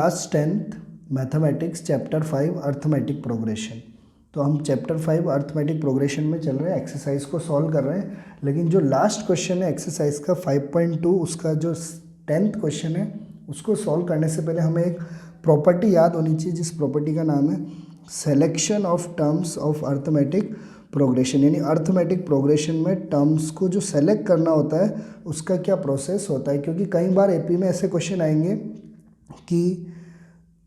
Class 10th mathematics chapter 5 arithmetic progression. तो हम chapter 5 arithmetic progression में चल रहे हैं, एक्सरसाइज को सॉल्व कर रहे हैं। लेकिन जो लास्ट क्वेश्चन है एक्सरसाइज का 5.2, उसका जो 10th क्वेश्चन है उसको सॉल्व करने से पहले हमें एक प्रॉपर्टी याद होनी चाहिए, जिस प्रॉपर्टी का नाम है selection of terms of arithmetic progression. यानी अर्थमेटिक प्रोग्रेशन में टर्म्स को जो सेलेक्ट करना होता है उसका क्या प्रोसेस होता है। क्योंकि कई बार एपी में ऐसे क्वेश्चन आएंगे कि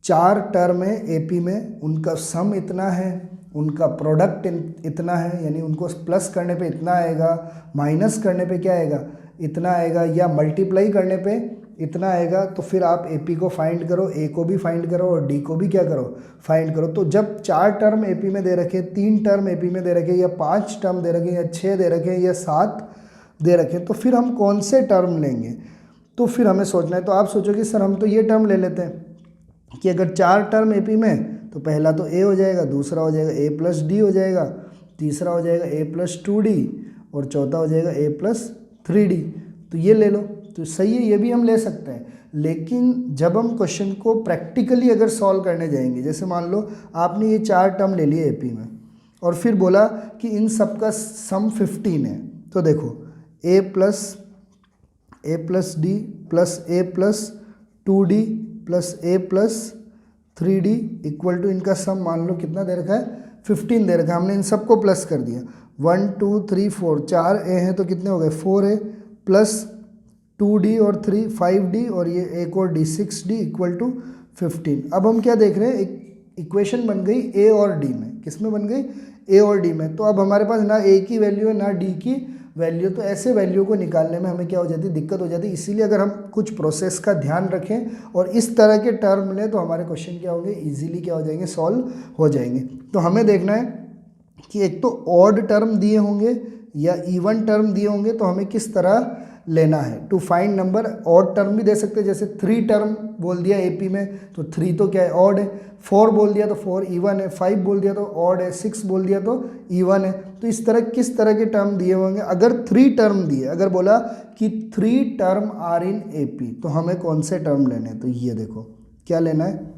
4 टर्म है एपी में, उनका सम इतना है, उनका प्रोडक्ट इतना है, यानी उनको प्लस करने पे इतना आएगा, माइनस करने पे क्या आएगा इतना आएगा, या मल्टीप्लाई करने पे इतना आएगा। तो फिर आप एपी को फाइंड करो, ए को भी फाइंड करो और डी को भी क्या करो फाइंड करो। तो जब 4 टर्म एपी में दे रखे, 3 टर्म एपी में दे रखे, या 5 टर्म दे रखे, या 6 दे रखे, या 7 दे रखे, तो फिर हम कौन से टर्म लेंगे, तो फिर हमें सोचना है। तो आप सोचोगे सर हम तो ये टर्म ले लेते हैं कि अगर 4 टर्म एपी में तो पहला तो ए हो जाएगा, दूसरा हो जाएगा ए प्लस डी हो जाएगा, तीसरा हो जाएगा ए प्लस 2d और चौथा हो जाएगा ए प्लस 3d। तो ये ले लो, तो सही है, ये भी हम ले सकते हैं। लेकिन जब हम क्वेश्चन को प्रैक्टिकली अगर सॉल्व करने जाएंगे, जैसे मान लो आपने ये 4 टर्म ले लिए एपी में और फिर बोला कि इन सब का सम 15 है, तो देखो A plus D plus A plus 2d plus A plus 3d equal to इनका सम मान लो कितना दे रखा है 15 दे रखा है। हमने इन सबको प्लस कर दिया, 1 2 3 4, 4 ए हैं तो कितने हो गए 4a प्लस 2d और 3 5d और ये एक और d 6d इक्वल टू 15। अब हम क्या देख रहे हैं, एक इक्वेशन बन गई a और d में। किस में बन गई, a और d में। तो अब हमारे पास ना a की वैल्यू है ना d की वैल्यू, तो ऐसे वैल्यू को निकालने में हमें क्या हो जाती है, दिक्कत हो जाती है। इसीलिए अगर हम कुछ प्रोसेस का ध्यान रखें और इस तरह के टर्म लें तो हमारे क्वेश्चन क्या होंगे, इजीली क्या हो जाएंगे, सॉल्व हो जाएंगे। तो हमें देखना है कि एक तो ऑड टर्म दिए होंगे या इवन टर्म दिए होंगे, तो हमें किस तरह लेना है। To find number, odd term भी दे सकते हैं, जैसे 3 टर्म बोल दिया एपी में तो 3 तो क्या है ऑड है, 4 बोल दिया तो 4 इवन है, 5 बोल दिया तो ऑड है, 6 बोल दिया तो इवन है। तो इस तरह किस तरह के टर्म दिए होंगे। अगर 3 टर्म दिए, अगर बोला कि 3 टर्म आर इन एपी, तो हमें कौन से टर्म लेने हैं। तो ये देखो क्या लेना है,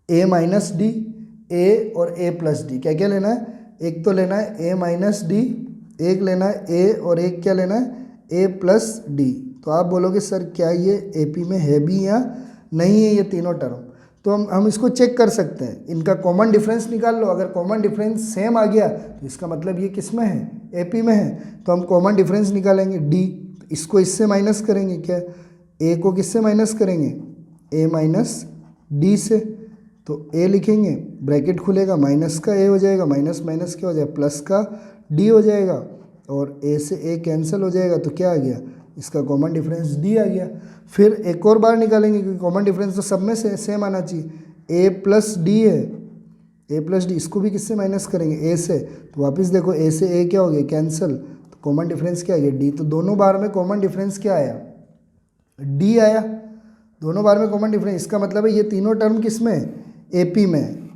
ए माइनस डी, ए और ए प्लस डी। क्या क्या लेना है, एक तो लेना है ए माइनस डी, एक लेना है ए और एक क्या लेना है ए प्लस डी। तो आप बोलोगे सर क्या ये एपी में है भी या नहीं है ये तीनों टर्म। तो हम इसको चेक कर सकते हैं, इनका कॉमन डिफरेंस निकाल लो। अगर कॉमन डिफरेंस सेम आ गया तो इसका मतलब ये किस में है, एपी में है। तो हम कॉमन डिफरेंस निकालेंगे डी, इसको इससे माइनस करेंगे, क्या ए को किससे माइनस करेंगे, ए माइनस डी से। तो ए लिखेंगे, ब्रैकेट खुलेगा, माइनस का ए हो जाएगा, माइनस माइनस क्या हो जाएगा प्लस का डी हो जाएगा, और ए से ए कैंसिल हो जाएगा। तो क्या आ गया, इसका कॉमन डिफरेंस डी आ गया। फिर एक और बार निकालेंगे क्योंकि कॉमन डिफरेंस तो सब में से सेम आना चाहिए। ए प्लस डी है, ए प्लस डी, इसको भी किससे माइनस करेंगे, ए से। तो वापस देखो ए से ए क्या हो गया कैंसिल, तो कॉमन डिफरेंस क्या आ गया डी। तो दोनों बार में कॉमन डिफरेंस क्या आया, डी आया, दोनों बार में कॉमन डिफरेंस। इसका मतलब है ये तीनों टर्म किस में, एपी में।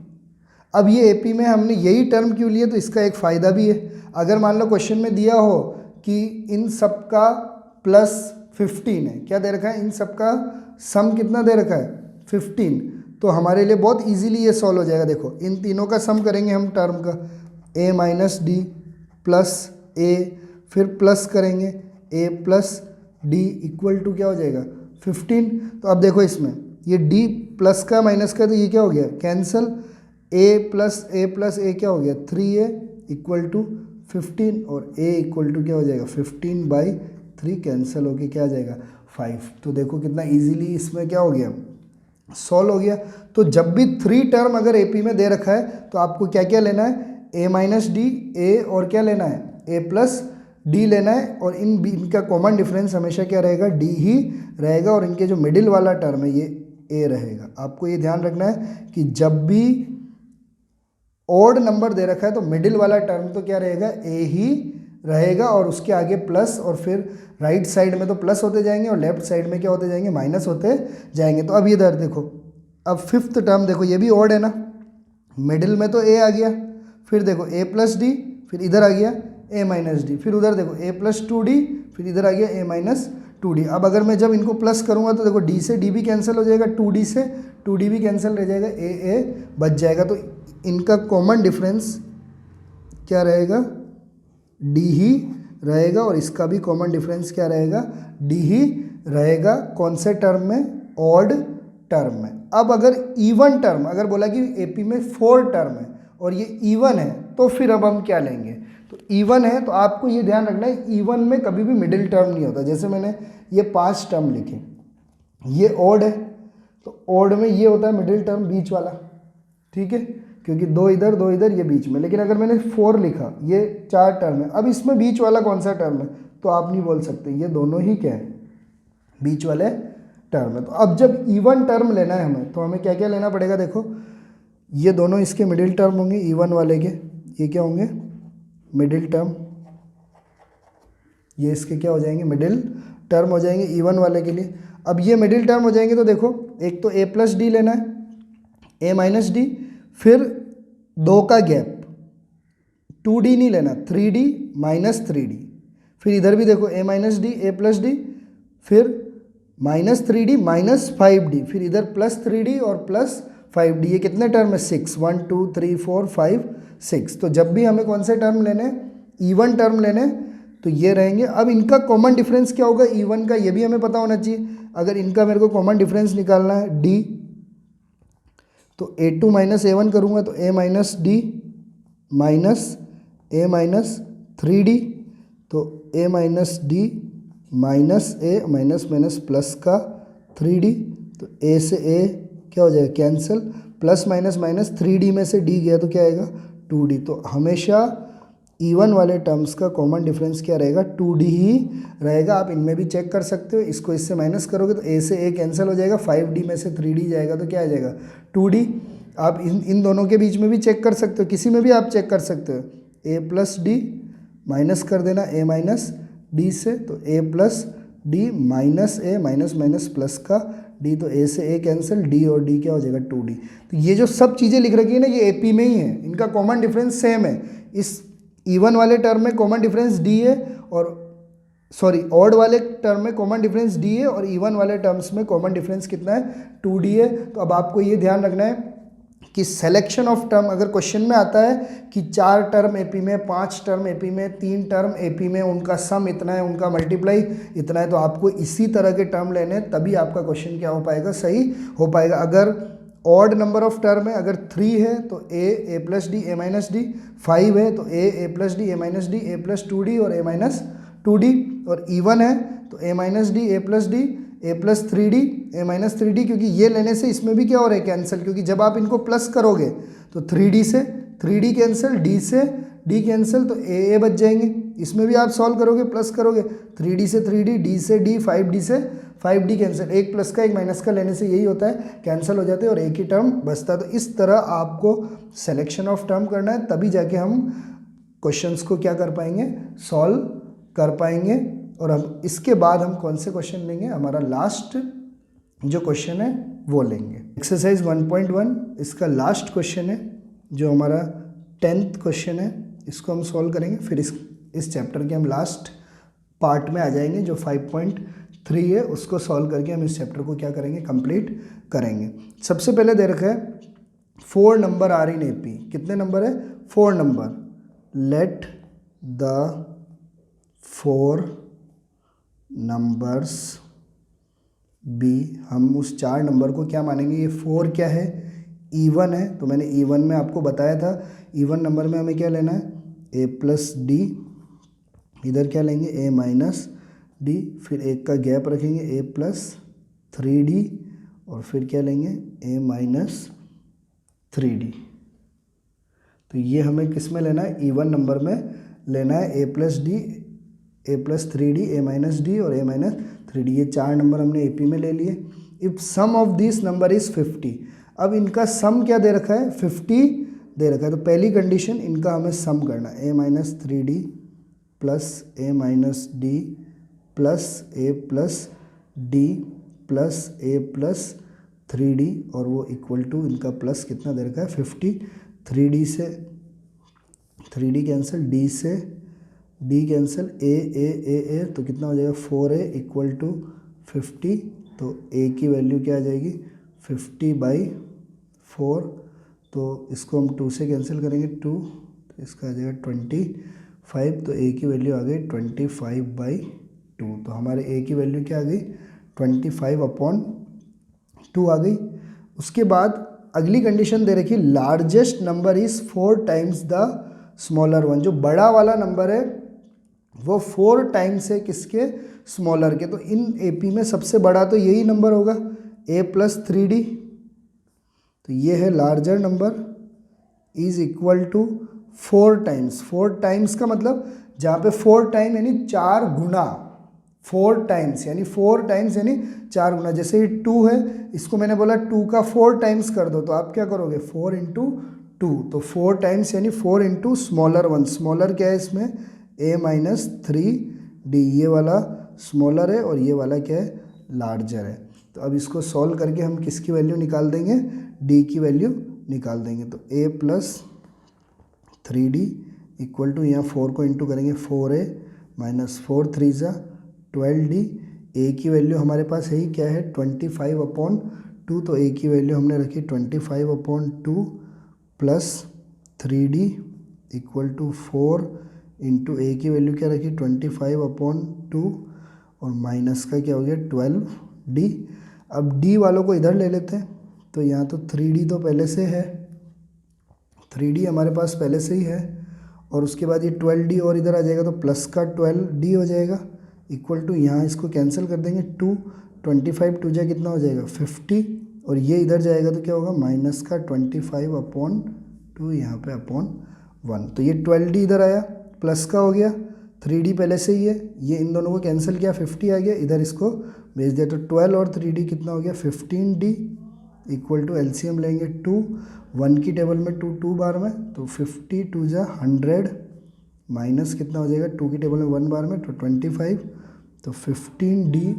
अब ये एपी में हमने यही टर्म क्यों लिए, तो इसका एक फ़ायदा भी है। अगर मान लो क्वेश्चन में दिया हो कि इन सब का प्लस 15 है, क्या दे रखा है, इन सब का सम कितना दे रखा है 15, तो हमारे लिए बहुत इजीली ये सॉल्व हो जाएगा। देखो इन तीनों का सम करेंगे हम टर्म का, ए माइनस डी प्लस ए, फिर प्लस करेंगे ए प्लस डी इक्वल टू क्या हो जाएगा 15। तो अब देखो इसमें ये डी प्लस का माइनस का, तो ये क्या हो गया कैंसल, ए प्लस ए क्या हो गया 3a इक्वल टू 15 और a इक्वल टू क्या हो जाएगा 15/3 कैंसिल होके क्या आ जाएगा 5। तो देखो कितना इजीली इसमें क्या हो गया सॉल्व हो गया। तो जब भी 3 टर्म अगर एपी में दे रखा है तो आपको क्या क्या लेना है, a माइनस डी, ए और क्या लेना है a प्लस डी लेना है। और इनका कॉमन डिफरेंस हमेशा क्या रहेगा, डी ही रहेगा, और इनके जो मिडिल वाला टर्म है ये a रहेगा। आपको ये ध्यान रखना है कि जब भी ऑड नंबर दे रखा है तो मिडिल वाला टर्म तो क्या रहेगा, ए ही रहेगा, और उसके आगे प्लस, और फिर राइट साइड में तो प्लस होते जाएंगे और लेफ्ट साइड में क्या होते जाएंगे, माइनस होते जाएंगे। तो अब इधर देखो, अब 5th टर्म देखो, ये भी ऑड है ना, मिडिल में तो ए आ गया, फिर देखो ए प्लस डी, फिर इधर आ गया ए माइनस डी, फिर उधर देखो ए प्लस 2d, फिर इधर आ गया ए माइनस 2D। अब अगर मैं जब इनको प्लस करूँगा तो देखो डी से डी भी कैंसिल हो जाएगा, 2D से 2D भी कैंसिल रह जाएगा, ए बच जाएगा। तो इनका कॉमन डिफरेंस क्या रहेगा, डी ही रहेगा, और इसका भी कॉमन डिफरेंस क्या रहेगा, डी ही रहेगा। कौन से टर्म में, ऑड टर्म में। अब अगर इवन टर्म, अगर बोला कि एपी में 4 टर्म है और ये इवन है, तो फिर अब हम क्या लेंगे, तो इवन है तो आपको ये ध्यान रखना है, इवन में कभी भी मिडिल टर्म नहीं होता। जैसे मैंने ये 5 टर्म लिखे, ये ऑड है तो ऑड में ये होता है मिडिल टर्म, बीच वाला, ठीक है, क्योंकि 2 इधर 2 इधर, ये बीच में। लेकिन अगर मैंने 4 लिखा, ये 4 टर्म है, अब इसमें बीच वाला कौन सा टर्म है, तो आप नहीं बोल सकते, ये दोनों ही क्या है, बीच वाले टर्म है। तो अब जब इवन टर्म लेना है हमें, तो हमें क्या क्या लेना पड़ेगा, देखो ये दोनों इसके मिडिल टर्म होंगे, इवन वाले के, ये क्या होंगे, मिडिल टर्म, ये इसके क्या हो जाएंगे, मिडिल टर्म हो जाएंगे इवन वाले के लिए। अब ये मिडिल टर्म हो जाएंगे तो देखो, एक तो a प्लस डी लेना है, a माइनस डी, फिर 2 का गैप, 2D नहीं लेना, 3D माइनस 3D, फिर इधर भी देखो a minus D, a plus D, फिर माइनस 3D माइनस 5D, फिर इधर प्लस 3D और प्लस 5D। ये कितने टर्म है, 6, 1 2 3 4 5 6। तो जब भी हमें कौन से टर्म लेने, इवन टर्म लेने, तो ये रहेंगे। अब इनका कॉमन डिफरेंस क्या होगा इवन का, ये भी हमें पता होना चाहिए। अगर इनका मेरे को कॉमन डिफरेंस निकालना है d, तो a2 माइनस a1 करूँगा तो a minus D minus a minus 3D, तो a minus D minus a minus minus plus का 3D, तो a से a क्या हो जाएगा, cancel, plus minus minus 3D में से d गया तो क्या आएगा, 2D। तो हमेशा इवन वाले टर्म्स का कॉमन डिफरेंस क्या रहेगा, 2D ही रहेगा। आप इनमें भी चेक कर सकते हो, इसको इससे माइनस करोगे तो a से a कैंसिल हो जाएगा, 5D में से 3D जाएगा तो क्या आ जाएगा, 2D। आप इन दोनों के बीच में भी चेक कर सकते हो, किसी में भी आप चेक कर सकते हो, a प्लस डी माइनस कर देना a माइनस डी से, तो a plus D minus a minus minus plus का d, तो a से a कैंसिल, d और d क्या हो जाएगा, 2D। तो ये जो सब चीज़ें लिख रखी है ना, ये AP में ही है, इनका कॉमन डिफरेंस सेम है। इस इवन वाले टर्म में कॉमन डिफरेंस d है, और सॉरी ऑड वाले टर्म में कॉमन डिफरेंस d है, और इवन वाले टर्म्स में कॉमन डिफरेंस कितना है, 2D है। तो अब आपको ये ध्यान रखना है कि सिलेक्शन ऑफ टर्म, अगर क्वेश्चन में आता है कि 4 टर्म AP में, 5 टर्म AP में, 3 टर्म AP में, उनका सम इतना है, उनका मल्टीप्लाई इतना है, तो आपको इसी तरह के टर्म लेने हैं, तभी आपका क्वेश्चन क्या हो पाएगा, सही हो पाएगा। अगर ऑड नंबर ऑफ टर्म है, अगर 3 है तो a plus D, a minus D, 5 है तो a plus D, a minus D, a plus 2D और a माइनस 2D, और इवन है तो a minus D, a plus D, a plus 3D, a minus 3D, क्योंकि ये लेने से इसमें भी क्या हो रहा है, कैंसिल, क्योंकि जब आप इनको प्लस करोगे तो 3D से 3D कैंसिल, d से d कैंसिल, तो a बच जाएंगे। इसमें भी आप सॉल्व करोगे, प्लस करोगे, 3D से 3D, d से d, 5D से 5D कैंसिल, एक प्लस का एक माइनस का लेने से यही होता है, कैंसिल हो जाते हैं और एक ही टर्म बचता है। तो इस तरह आपको सिलेक्शन ऑफ टर्म करना है, तभी जाके हम क्वेश्चंस को क्या कर पाएंगे, सॉल्व कर पाएंगे। और हम इसके बाद हम कौन से क्वेश्चन लेंगे, हमारा लास्ट जो क्वेश्चन है वो लेंगे। एक्सरसाइज 1.1 इसका लास्ट क्वेश्चन है, जो हमारा 10th क्वेश्चन है, इसको हम सॉल्व करेंगे। फिर इस चैप्टर के हम लास्ट पार्ट में आ जाएंगे, जो 5.3 है, उसको सॉल्व करके हम इस चैप्टर को क्या करेंगे, कंप्लीट करेंगे। सबसे पहले दे रखा है 4 नंबर आर इन AP। कितने नंबर है, 4 number. Let the 4 numbers be, हम उस 4 नंबर को क्या मानेंगे, ये 4 क्या है, इवन है। तो मैंने इवन में आपको बताया था, इवन नंबर में हमें क्या लेना है, a प्लस डी, इधर क्या लेंगे, a माइनस डी, फिर एक का गैप रखेंगे, a प्लस 3D, और फिर क्या लेंगे, a माइनस 3D। तो ये हमें किस में लेना है, इवन नंबर में लेना है, a plus D, a plus 3D, a minus D और a माइनस 3D। ये 4 नंबर हमने AP में ले लिए। If sum of this number is 50, अब इनका सम क्या दे रखा है, 50 दे रखा है। तो पहली कंडीशन, इनका हमें सम करना है, a minus 3D plus a minus D plus a plus D plus a plus 3D, और वो इक्वल टू इनका प्लस कितना दे रखा है, 50। 3D से 3D कैंसिल, d से डी कैंसिल, ए तो कितना हो जाएगा 4a इक्वल टू 50। तो a की वैल्यू क्या आ जाएगी 50/4। तो इसको हम 2 से कैंसिल करेंगे 2, तो इसका आ जाएगा 25। तो a की वैल्यू आ गई 25/2। तो हमारे a की वैल्यू क्या आ गई 25/2 आ गई। उसके बाद अगली कंडीशन दे रखी largest number is 4 times the smaller one. जो बड़ा वाला नंबर है वो 4 टाइम्स है किसके स्मॉलर के। तो इन एपी में सबसे बड़ा तो यही नंबर होगा a+3d। तो ये है larger number is equal to 4 times. 4 times का मतलब जहाँ पे 4 टाइम यानी 4 गुना, 4 टाइम्स यानी 4 टाइम्स यानी 4 गुना। जैसे ये 2 है, इसको मैंने बोला 2 का 4 टाइम्स कर दो, तो आप क्या करोगे 4 × 2। तो 4 टाइम्स यानी 4 × स्मॉलर वन। स्मॉलर क्या है इसमें a-3d। ये वाला स्मॉलर है और ये वाला क्या है लार्जर है। तो अब इसको सॉल्व करके हम किसकी वैल्यू निकाल देंगे d की वैल्यू निकाल देंगे। तो a+3d इक्वल टू यहाँ 4 को इंटू करेंगे 4a - 4 3 12d। a की वैल्यू हमारे पास है ही क्या है 25/2। तो a की वैल्यू हमने रखी 25/2 plus 3d equal to 4 into a की वैल्यू क्या रखी 25/2 और माइनस का क्या हो गया 12d। अब d वालों को इधर ले लेते हैं। तो यहाँ तो 3d तो पहले से है, 3d हमारे पास पहले से ही है। और उसके बाद ये 12d और इधर आ जाएगा तो प्लस का 12d हो जाएगा इक्वल टू यहाँ इसको कैंसिल कर देंगे 2, 25 2 जा कितना हो जाएगा 50 और ये इधर जाएगा तो क्या होगा माइनस का 25/2 यहाँ पे /1। तो ये 12d इधर आया प्लस का हो गया, 3d पहले से ही है, ये इन दोनों को कैंसिल किया 50 आ गया, इधर इसको भेज दिया। तो 12 और 3d कितना हो गया 15d इक्वल टू एलसीएम लेंगे 2, 1 की टेबल में 2 2 बार में, तो 50 2 जा 100 माइनस कितना हो जाएगा 2 की टेबल में 1 बार में तो 25। तो 15d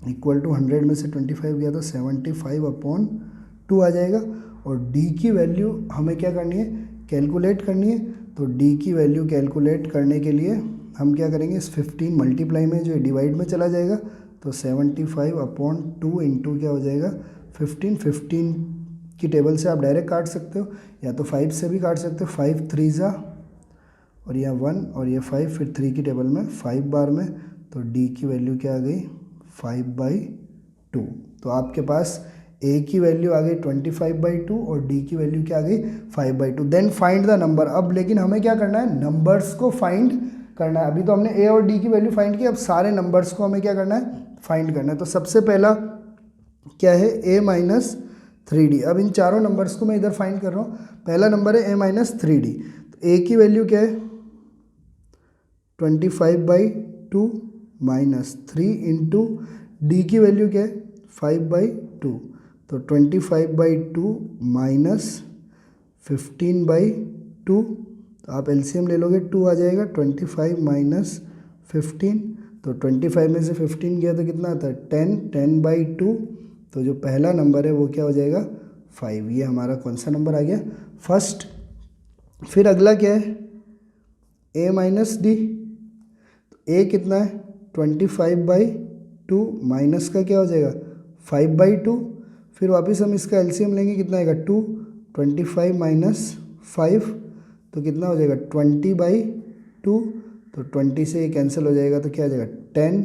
इक्वल टू 100 में से 25 गया तो 75/2 आ जाएगा। और d की वैल्यू हमें क्या करनी है कैलकुलेट करनी है। तो d की वैल्यू कैलकुलेट करने के लिए हम क्या करेंगे इस 15 मल्टीप्लाई में जो डिवाइड में चला जाएगा तो 75/2 इंटू क्या हो जाएगा 15। 15 की टेबल से आप डायरेक्ट काट सकते हो या तो 5 से भी काट सकते हो, 5 3 जा और यह 1 और ये 5 फिर 3 की टेबल में 5 बार में, तो d की वैल्यू क्या आ गई 5/2। तो आपके पास a की वैल्यू आ गई 25/2 और d की वैल्यू क्या आ गई 5/2। Then find the number. अब लेकिन हमें क्या करना है नंबर्स को फाइंड करना है। अभी तो हमने a और d की वैल्यू फाइंड की, अब सारे नंबर्स को हमें क्या करना है फाइंड करना है। तो सबसे पहला क्या है a-3d। अब इन चारों नंबर्स को मैं इधर फाइंड कर रहा हूँ। पहला नंबर है a-3d। तो a की वैल्यू क्या है 25/2 माइनस 3 इंटू डी की वैल्यू क्या है 5/2। तो 25/2 माइनस 15/2। तो आप एलसीएम ले लोगे 2 आ जाएगा 25 माइनस 15। तो 25 में से 15 गया तो कितना आता है 10, 10/2। तो जो पहला नंबर है वो क्या हो जाएगा 5। ये हमारा कौन सा नंबर आ गया फर्स्ट। फिर अगला क्या है a-d। तो a कितना है 25/2 माइनस का क्या हो जाएगा 5/2। फिर वापस हम इसका एलसीएम लेंगे कितना आएगा 2, 25 माइनस 5 तो कितना हो जाएगा 20/2। तो 20 से ये कैंसिल हो जाएगा तो क्या आ जाएगा 10।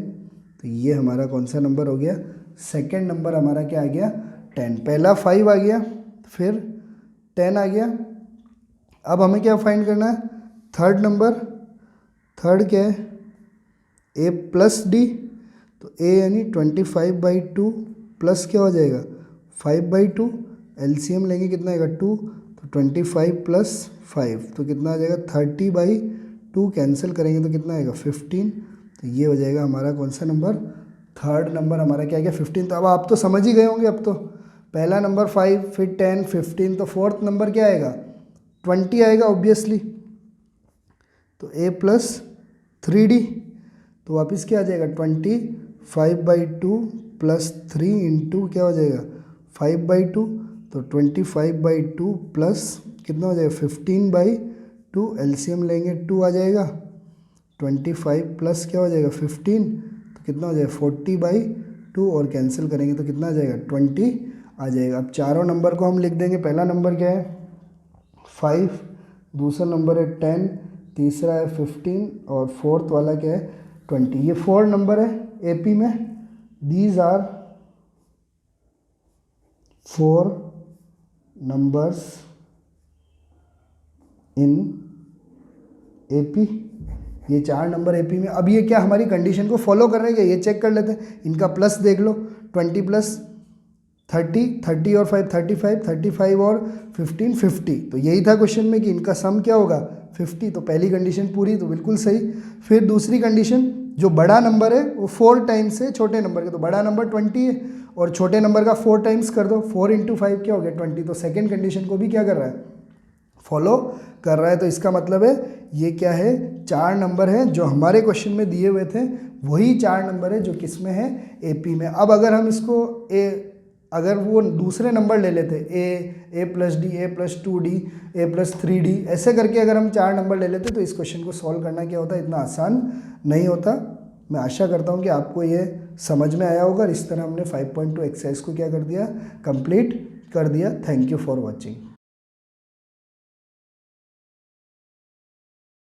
तो ये हमारा कौन सा नंबर हो गया सेकंड नंबर हमारा क्या आ गया 10। पहला 5 आ गया फिर 10 आ गया। अब हमें क्या फाइंड करना है थर्ड नंबर। थर्ड क्या है a+d। तो a यानी 25/2 प्लस क्या हो जाएगा 5/2। एलसीएम लेंगे कितना आएगा 2। तो 25 प्लस 5 तो कितना आ जाएगा 30/2। कैंसिल करेंगे तो कितना आएगा 15। तो ये हो जाएगा हमारा कौन सा नंबर थर्ड नंबर हमारा क्या आ गया 15। तो अब आप तो समझ ही गए होंगे। अब तो पहला नंबर 5 फिर 10 15 तो फोर्थ नंबर क्या आएगा 20 आएगा ऑब्वियसली। तो a+3d तो वापस क्या आ जाएगा 25/2 प्लस 3 इंटू क्या हो जाएगा 5/2। तो 25/2 प्लस कितना हो जाएगा 15/2। एलसीएम लेंगे 2 आ जाएगा 25 प्लस क्या हो जाएगा 15, तो कितना हो जाएगा 40/2, और कैंसिल करेंगे तो कितना आ जाएगा 20 आ जाएगा। अब चारों नंबर को हम लिख देंगे। पहला नंबर क्या है 5, दूसरा नंबर है 10, तीसरा है 15 और फोर्थ वाला क्या है 20। ये 4 नंबर है एपी में। These are 4 numbers in AP. ये 4 नंबर एपी में। अब ये क्या हमारी कंडीशन को फॉलो कर रहे हैं क्या, ये चेक कर लेते हैं। इनका प्लस देख लो, 20 प्लस 30, 30 और 5 35, 35 और 15 50। तो यही था क्वेश्चन में कि इनका सम क्या होगा 50। तो पहली कंडीशन पूरी, तो बिल्कुल सही। फिर दूसरी कंडीशन, जो बड़ा नंबर है वो 4 टाइम्स है छोटे नंबर के, तो बड़ा नंबर 20 है और छोटे नंबर का 4 टाइम्स कर दो, 4 × 5 क्या हो गया 20। तो सेकेंड कंडीशन को भी क्या कर रहा है फॉलो कर रहा है। तो इसका मतलब है ये क्या है 4 नंबर है जो हमारे क्वेश्चन में दिए हुए थे, वही 4 नंबर है जो किस में है एपी में। अब अगर हम इसको अगर वो दूसरे नंबर ले लेते a + d, a + 2d, a + 3d, ऐसे करके अगर हम 4 नंबर ले लेते तो इस क्वेश्चन को सॉल्व करना क्या होता, इतना आसान नहीं होता। मैं आशा करता हूँ कि आपको ये समझ में आया होगा। और इस तरह हमने 5.2 एक्सरसाइज को क्या कर दिया कंप्लीट कर दिया। Thank you for watching.